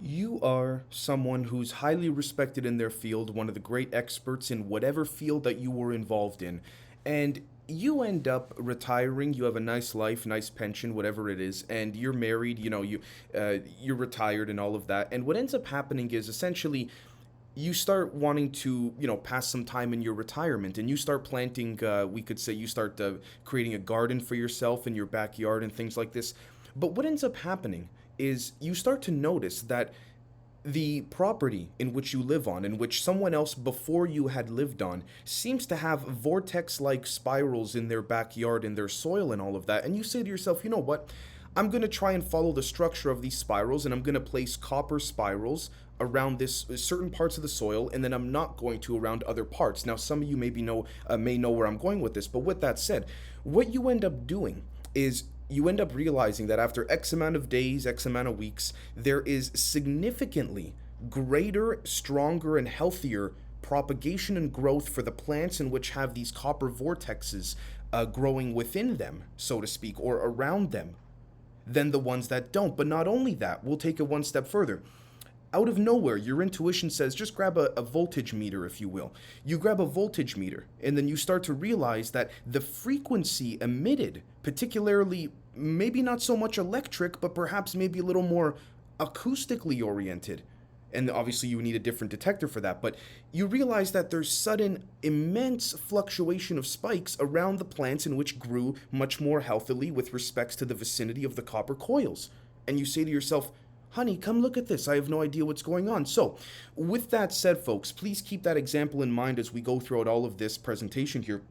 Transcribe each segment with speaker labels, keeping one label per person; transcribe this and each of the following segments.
Speaker 1: You are someone who's highly respected in their field, one of the great experts in whatever field that you were involved in, and you end up retiring. You have a nice life, nice pension, whatever it is, and you're married. You're retired and all of that. And what ends up happening is essentially you start wanting to pass some time in your retirement, and you start planting, we could say you start creating a garden for yourself in your backyard and things like this. But what ends up happening is you start to notice that the property in which you live on, in which someone else before you had lived on, seems to have vortex like spirals in their backyard, in their soil, and all of that. And you say to yourself, you know what? I'm going to try and follow the structure of these spirals, and I'm going to place copper spirals around this certain parts of the soil, and then I'm not going to around other parts. Now, some of you may know where I'm going with this, but with that said, what you end up doing is you end up realizing that after X amount of days, X amount of weeks, there is significantly greater, stronger, and healthier propagation and growth for the plants in which have these copper vortexes growing within them, so to speak, or around them, than the ones that don't. But not only that, we'll take it one step further. Out of nowhere, your intuition says just grab a voltage meter, if you will. You grab a voltage meter, and then you start to realize that the frequency emitted, particularly maybe not so much electric, but perhaps maybe a little more acoustically oriented. And obviously, you need a different detector for that, but you realize that there's sudden, immense fluctuation of spikes around the plants in which grew much more healthily with respects to the vicinity of the copper coils. And you say to yourself, honey, come look at this. I have no idea what's going on. So, with that said, folks, please keep that example in mind as we go throughout all of this presentation here.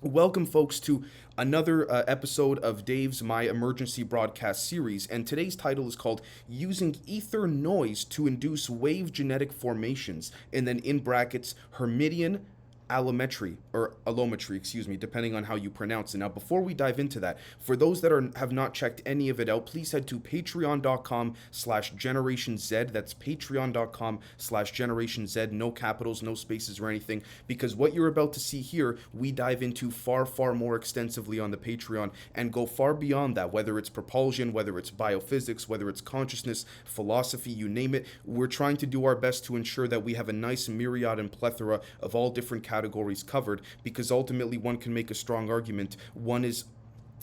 Speaker 1: Welcome, folks, to another episode of Dave's My Emergency Broadcast series, and today's title is called Using Ether Noise to Induce Wave Genetic Formations, and then in brackets, Hermitian allometry, or allometry, excuse me, depending on how you pronounce it. Now, before we dive into that, for those that have not checked any of it out, please head to patreon.com/Generation Z. That's patreon.com/Generation Z. No capitals, no spaces or anything, because what you're about to see here, we dive into far, far more extensively on the Patreon and go far beyond that, whether it's propulsion, whether it's biophysics, whether it's consciousness, philosophy, you name it. We're trying to do our best to ensure that we have a nice myriad and plethora of all different categories covered, because ultimately one can make a strong argument. One is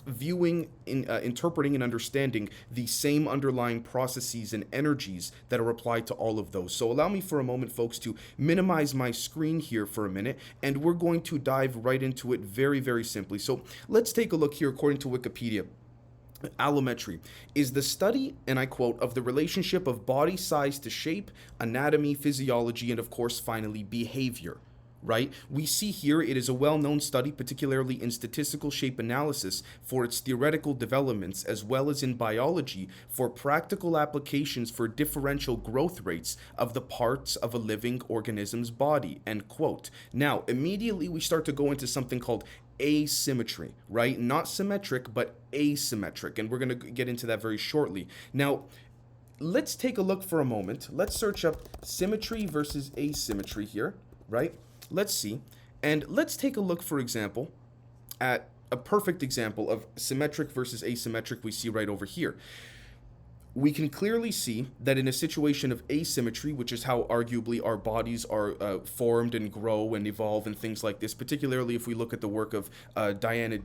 Speaker 1: interpreting and understanding the same underlying processes and energies that are applied to all of those. So allow me for a moment, folks, to minimize my screen here for a minute, and we're going to dive right into it very, very simply. So let's take a look here according to Wikipedia. Allometry is the study, and I quote, of the relationship of body size to shape, anatomy, physiology, and of course, finally, behavior. Right? We see here it is a well-known study, particularly in statistical shape analysis, for its theoretical developments, as well as in biology for practical applications for differential growth rates of the parts of a living organism's body, end quote. Now, immediately we start to go into something called asymmetry, right? Not symmetric, but asymmetric, and we're going to get into that very shortly. Now, let's take a look for a moment. Let's search up symmetry versus asymmetry here, right? Let's see. And let's take a look, for example, at a perfect example of symmetric versus asymmetric we see right over here. We can clearly see that in a situation of asymmetry, which is how arguably our bodies are formed and grow and evolve and things like this, particularly if we look at the work of Diana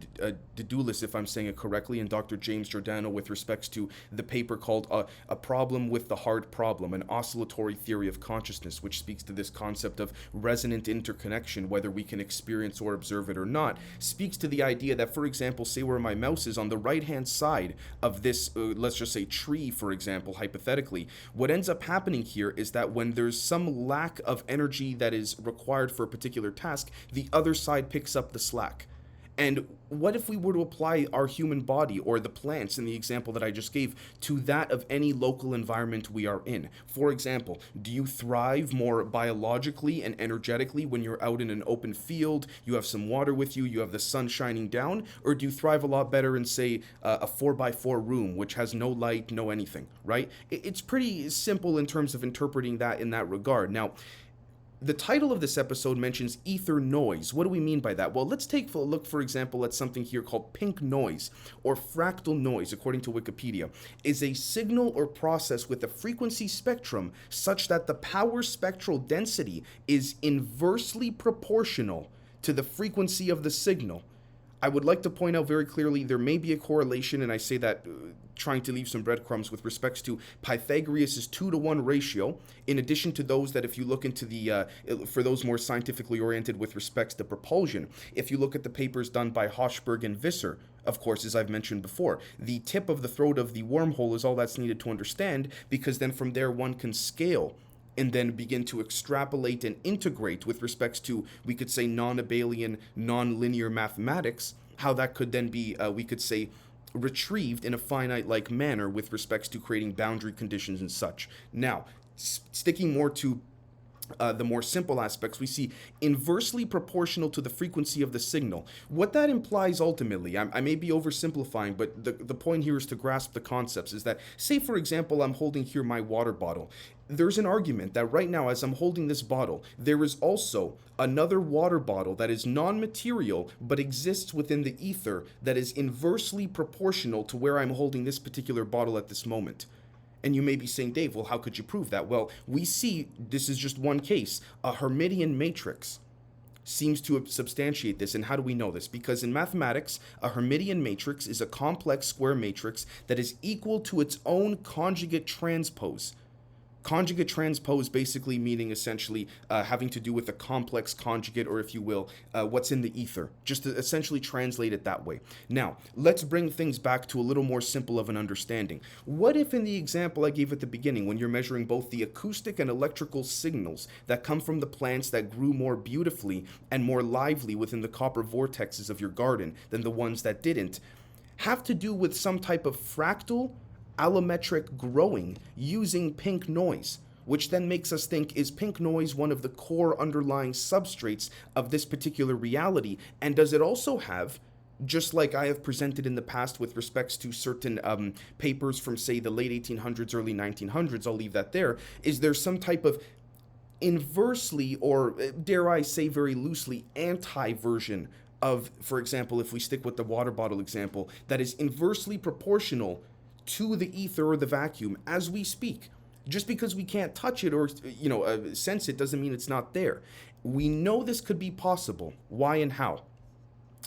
Speaker 1: Dedulus, if I'm saying it correctly, and Dr. James Giordano with respects to the paper called A Problem with the Hard Problem, an oscillatory theory of consciousness, which speaks to this concept of resonant interconnection, whether we can experience or observe it or not, speaks to the idea that, for example, say where my mouse is on the right-hand side of this, let's just say tree, for example, hypothetically, what ends up happening here is that when there's some lack of energy that is required for a particular task, the other side picks up the slack. And what if we were to apply our human body, or the plants in the example that I just gave, to that of any local environment we are in? For example, do you thrive more biologically and energetically when you're out in an open field, you have some water with you, you have the sun shining down? Or do you thrive a lot better in, say, a 4x4 room, which has no light, no anything, right? It's pretty simple in terms of interpreting that in that regard. Now, the title of this episode mentions ether noise. What do we mean by that? Well, let's take a look, for example, at something here called pink noise, or fractal noise, according to Wikipedia, is a signal or process with a frequency spectrum such that the power spectral density is inversely proportional to the frequency of the signal. I would like to point out very clearly there may be a correlation, and I say that trying to leave some breadcrumbs with respects to Pythagoras' 2-to-1 ratio, in addition to those that if you look into the, for those more scientifically oriented with respects to propulsion, if you look at the papers done by Hochberg and Visser, of course, as I've mentioned before, the tip of the throat of the wormhole is all that's needed to understand, because then from there one can scale and then begin to extrapolate and integrate with respects to, we could say, non-Abelian, non-linear mathematics, how that could then be, we could say, retrieved in a finite-like manner with respects to creating boundary conditions and such. Now, sticking more to the more simple aspects, we see inversely proportional to the frequency of the signal. What that implies ultimately, I may be oversimplifying, but the point here is to grasp the concepts, is that, say for example, I'm holding here my water bottle. There's an argument that right now, as I'm holding this bottle, there is also another water bottle that is non-material but exists within the ether that is inversely proportional to where I'm holding this particular bottle at this moment. And you may be saying, Dave, well, how could you prove that? Well, we see, this is just one case, a Hermitian matrix seems to substantiate this. And how do we know this? Because in mathematics, a Hermitian matrix is a complex square matrix that is equal to its own conjugate transpose. Conjugate transpose basically meaning essentially having to do with a complex conjugate, or if you will, what's in the ether, just to essentially translate it that way. Now, let's bring things back to a little more simple of an understanding. What if in the example I gave at the beginning, when you're measuring both the acoustic and electrical signals that come from the plants that grew more beautifully and more lively within the copper vortexes of your garden than the ones that didn't, have to do with some type of fractal allometric growing using pink noise, which then makes us think, is pink noise one of the core underlying substrates of this particular reality? And does it also have, just like I have presented in the past with respects to certain papers from, say, the late 1800s, early 1900s, I'll leave that there, is there some type of inversely, or dare I say very loosely, anti-version of, for example, if we stick with the water bottle example, that is inversely proportional to the ether or the vacuum as we speak? Just because we can't touch it or, sense it doesn't mean it's not there. We know this could be possible. Why and how?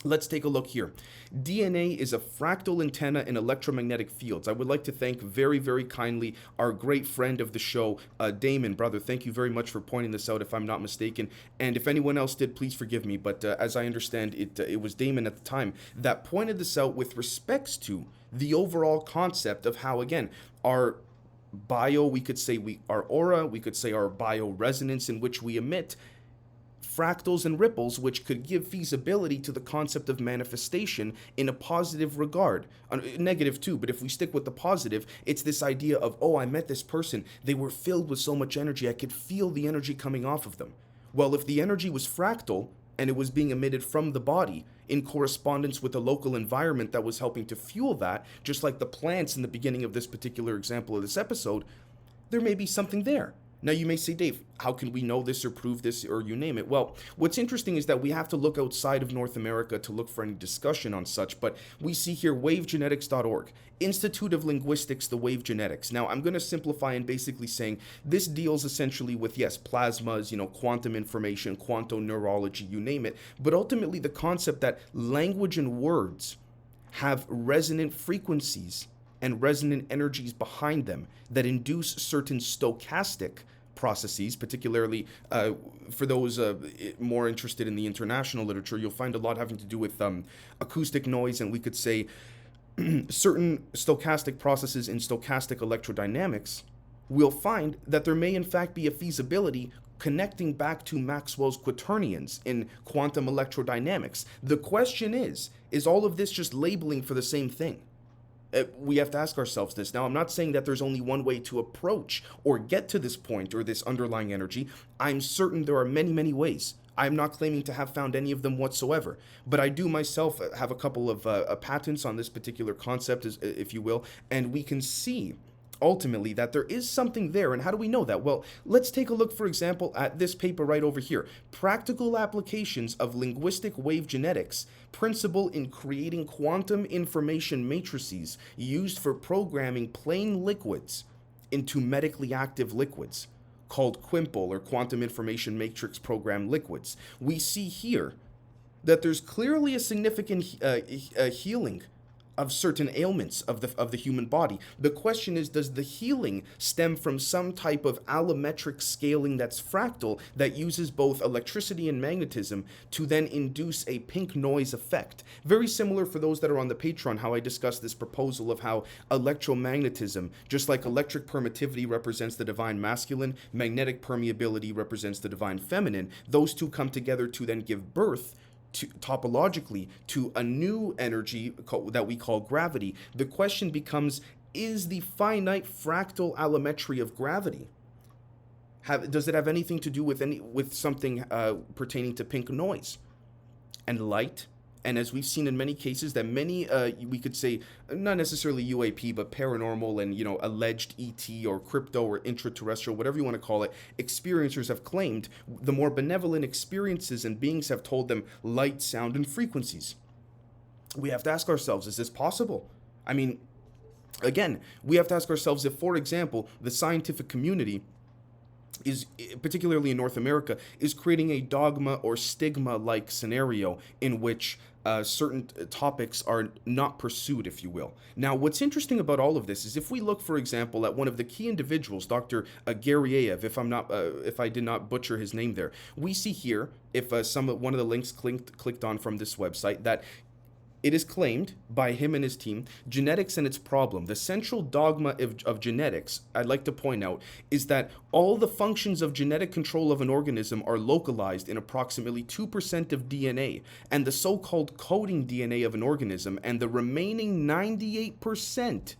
Speaker 1: Let's take a look here. DNA is a fractal antenna in electromagnetic fields. I would like to thank very, very kindly our great friend of the show, Damon. Brother, thank you very much for pointing this out, if I'm not mistaken. And if anyone else did, please forgive me. But as I understand, it was Damon at the time that pointed this out with respects to the overall concept of how, again, our we could say our aura, we could say our bioresonance in which we emit fractals and ripples, which could give feasibility to the concept of manifestation in a positive regard. Negative too, but if we stick with the positive, it's this idea of, oh, I met this person, they were filled with so much energy, I could feel the energy coming off of them. Well, if the energy was fractal and it was being emitted from the body in correspondence with the local environment that was helping to fuel that, just like the plants in the beginning of this particular example of this episode, there may be something there. Now you may say, Dave, how can we know this or prove this or you name it? Well, what's interesting is that we have to look outside of North America to look for any discussion on such, but we see here wavegenetics.org, Institute of Linguistics, the Wave Genetics. Now I'm going to simplify and basically saying this deals essentially with, yes, plasmas, quantum information, quantum neurology, you name it, but ultimately the concept that language and words have resonant frequencies and resonant energies behind them that induce certain stochastic processes, particularly for those more interested in the international literature, you'll find a lot having to do with acoustic noise, and we could say certain stochastic processes in stochastic electrodynamics. We'll find that there may in fact be a feasibility connecting back to Maxwell's quaternions in quantum electrodynamics. The question is all of this just labeling for the same thing? We have to ask ourselves this. Now, I'm not saying that there's only one way to approach or get to this point or this underlying energy. I'm certain there are many, many ways. I'm not claiming to have found any of them whatsoever, but I do myself have a couple of patents on this particular concept, if you will, and we can see ultimately that there is something there. And how do we know that? Well, let's take a look, for example, at this paper right over here. Practical applications of linguistic wave genetics, principle in creating quantum information matrices used for programming plain liquids into medically active liquids, called QIMPL, or quantum information matrix program liquids. We see here that there's clearly a significant healing of certain ailments of the human body. The question is, does the healing stem from some type of allometric scaling that's fractal, that uses both electricity and magnetism to then induce a pink noise effect? Very similar, for those that are on the Patreon, how I discussed this proposal of how electromagnetism, just like electric permittivity represents the divine masculine, magnetic permeability represents the divine feminine, those two come together to then give birth topologically to a new energy that we call gravity. The question becomes, is the finite fractal allometry of gravity, does it have anything to do with something pertaining to pink noise and light? And as we've seen in many cases, that many, we could say, not necessarily UAP, but paranormal and, alleged ET or crypto or intraterrestrial, whatever you want to call it, experiencers have claimed the more benevolent experiences and beings have told them light, sound, and frequencies. We have to ask ourselves, is this possible? I mean, again, we have to ask ourselves if, for example, the scientific community is, particularly in North America, is creating a dogma or stigma-like scenario in which certain topics are not pursued, if you will. Now, what's interesting about all of this is if we look, for example, at one of the key individuals, Dr. Garyaev, if I did not butcher his name there, we see here, if one of the links clicked on from this website, that it is claimed by him and his team, genetics and its problem. The central dogma of genetics, I'd like to point out, is that all the functions of genetic control of an organism are localized in approximately 2% of DNA, and the so-called coding DNA of an organism, and the remaining 98%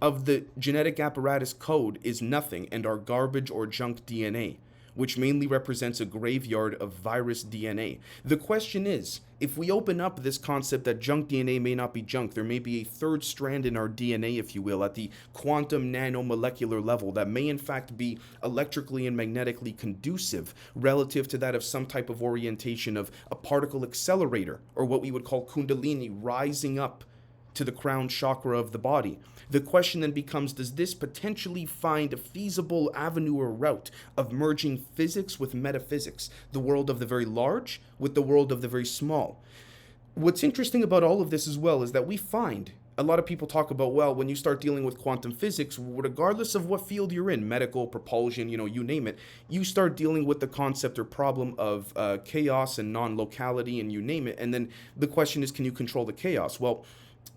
Speaker 1: of the genetic apparatus code is nothing and are garbage or junk DNA, which mainly represents a graveyard of virus DNA. The question is, if we open up this concept that junk DNA may not be junk, there may be a third strand in our DNA, if you will, at the quantum nanomolecular level that may in fact be electrically and magnetically conducive relative to that of some type of orientation of a particle accelerator, or what we would call kundalini, rising up to the crown chakra of the body. The question then becomes, does this potentially find a feasible avenue or route of merging physics with metaphysics, the world of the very large with the world of the very small? What's interesting about all of this as well is that we find a lot of people talk about, well, when you start dealing with quantum physics, regardless of what field you're in, medical, propulsion, you name it, you start dealing with the concept or problem of chaos and non-locality, and you name it. And then the question is, can you control the chaos? Well,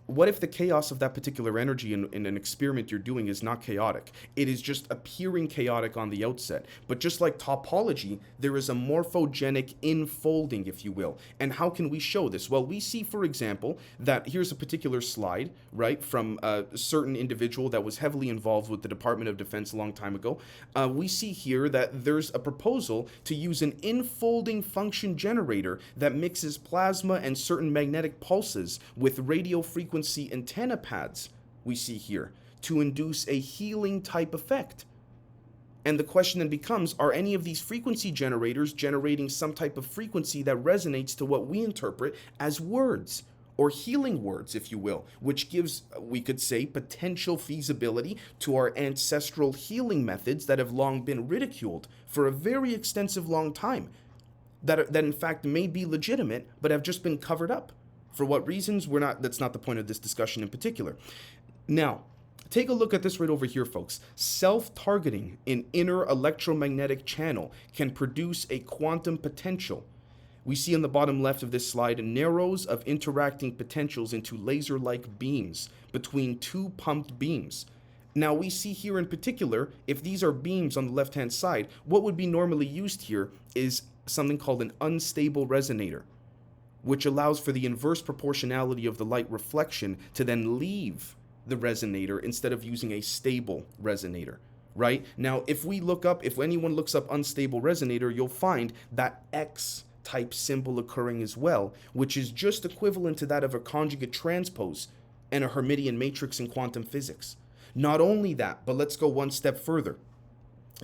Speaker 1: what if the chaos of that particular energy in an experiment you're doing is not chaotic? It is just appearing chaotic on the outset. But just like topology, there is a morphogenic infolding, if you will. And how can we show this? Well, we see, for example, that here's a particular slide, right, from a certain individual that was heavily involved with the Department of Defense a long time ago. We see here that there's a proposal to use an infolding function generator that mixes plasma and certain magnetic pulses with radio frequency antenna pads, we see here, to induce a healing type effect. And the question then becomes, are any of these frequency generators generating some type of frequency that resonates to what we interpret as words, or healing words, if you will, which gives, we could say, potential feasibility to our ancestral healing methods that have long been ridiculed for a very extensive long time, that in fact may be legitimate, but have just been covered up. For what reasons? That's not the point of this discussion in particular. Now, take a look at this right over here, folks. Self-targeting in inner electromagnetic channel can produce a quantum potential. We see on the bottom left of this slide narrows of interacting potentials into laser-like beams between two pumped beams. Now, we see here in particular, if these are beams on the left-hand side, what would be normally used here is something called an unstable resonator, which allows for the inverse proportionality of the light reflection to then leave the resonator instead of using a stable resonator, right? Now, if anyone looks up unstable resonator, you'll find that X type symbol occurring as well, which is just equivalent to that of a conjugate transpose and a Hermitian matrix in quantum physics. Not only that, but let's go one step further.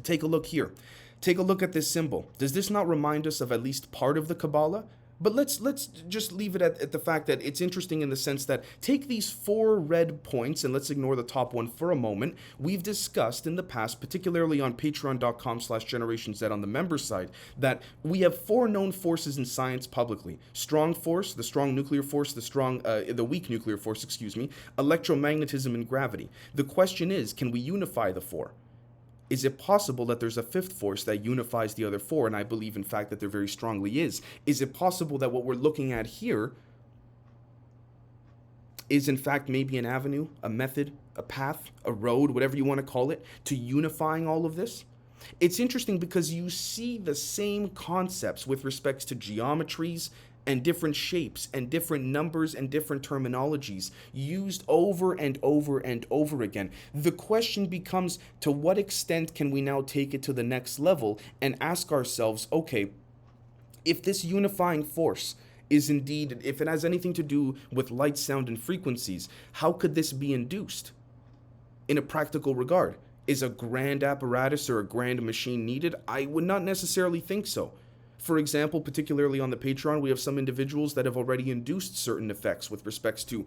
Speaker 1: Take a look here. Take a look at this symbol. Does this not remind us of at least part of the Kabbalah? But let's just leave it at the fact that it's interesting in the sense that take these 4 red points and let's ignore the top one for a moment. We've discussed in the past, particularly on patreon.com/GenerationZ on the member side, that we have 4 known forces in science publicly. Strong force, the strong nuclear force, the weak nuclear force, electromagnetism and gravity. The question is, can we unify the 4? Is it possible that there's a 5th force that unifies the other 4? And I believe, in fact, that there very strongly is. Is it possible that what we're looking at here is, in fact, maybe an avenue, a method, a path, a road, whatever you want to call it, to unifying all of this? It's interesting because you see the same concepts with respects to geometries and different shapes and different numbers and different terminologies used over and over and over again. The question becomes, to what extent can we now take it to the next level and ask ourselves, okay, if this unifying force is indeed, if it has anything to do with light, sound, and frequencies, how could this be induced in a practical regard? Is a grand apparatus or a grand machine needed? I would not necessarily think so. For example, particularly on the Patreon, we have some individuals that have already induced certain effects with respects to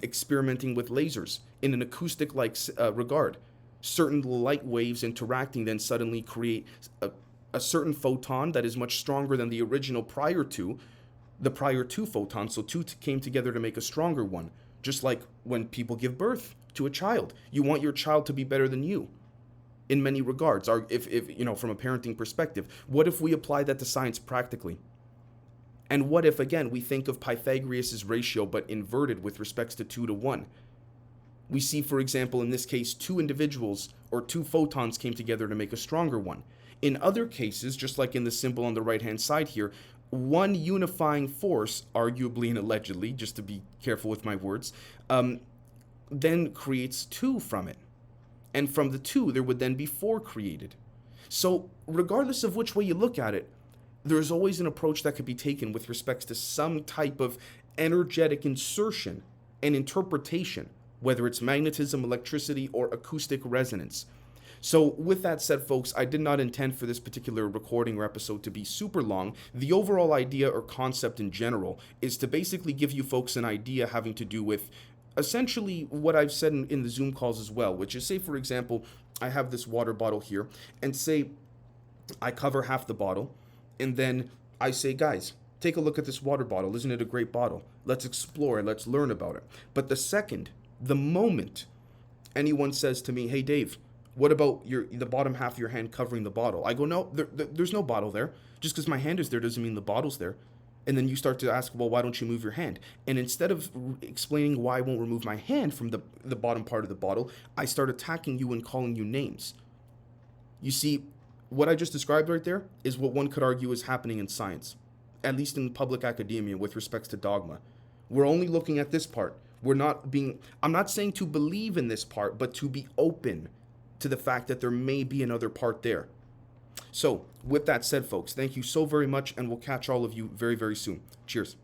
Speaker 1: experimenting with lasers in an acoustic-like regard. Certain light waves interacting then suddenly create a certain photon that is much stronger than the original prior two photons. So 2 came together to make a stronger one. Just like when people give birth to a child, you want your child to be better than you. In many regards, if from a parenting perspective. What if we apply that to science practically? And what if, again, we think of Pythagoras' ratio but inverted with respects to 2 to 1? We see, for example, in this case, 2 individuals or 2 photons came together to make a stronger one. In other cases, just like in the symbol on the right-hand side here, one unifying force, arguably and allegedly, just to be careful with my words, then creates 2 from it. And from the 2, there would then be 4 created. So regardless of which way you look at it, there's always an approach that could be taken with respects to some type of energetic insertion and interpretation, whether it's magnetism, electricity, or acoustic resonance. So with that said, folks, I did not intend for this particular recording or episode to be super long. The overall idea or concept in general is to basically give you folks an idea having to do with essentially what I've said in the Zoom calls as well, which is, say, for example, I have this water bottle here, and say I cover half the bottle, and then I say, guys, take a look at this water bottle. Isn't it a great bottle? Let's explore it. Let's learn about it. But the moment anyone says to me, hey, Dave, what about the bottom half of your hand covering the bottle? I go, no, there's no bottle there. Just because my hand is there doesn't mean the bottle's there. And then you start to ask, well, why don't you move your hand? And instead of explaining why I won't remove my hand from the bottom part of the bottle, I start attacking you and calling you names. You see, what I just described right there is what one could argue is happening in science, at least in public academia with respects to dogma. We're only looking at this part. I'm not saying to believe in this part, but to be open to the fact that there may be another part there. So, with that said, folks, thank you so very much, and we'll catch all of you very, very soon. Cheers.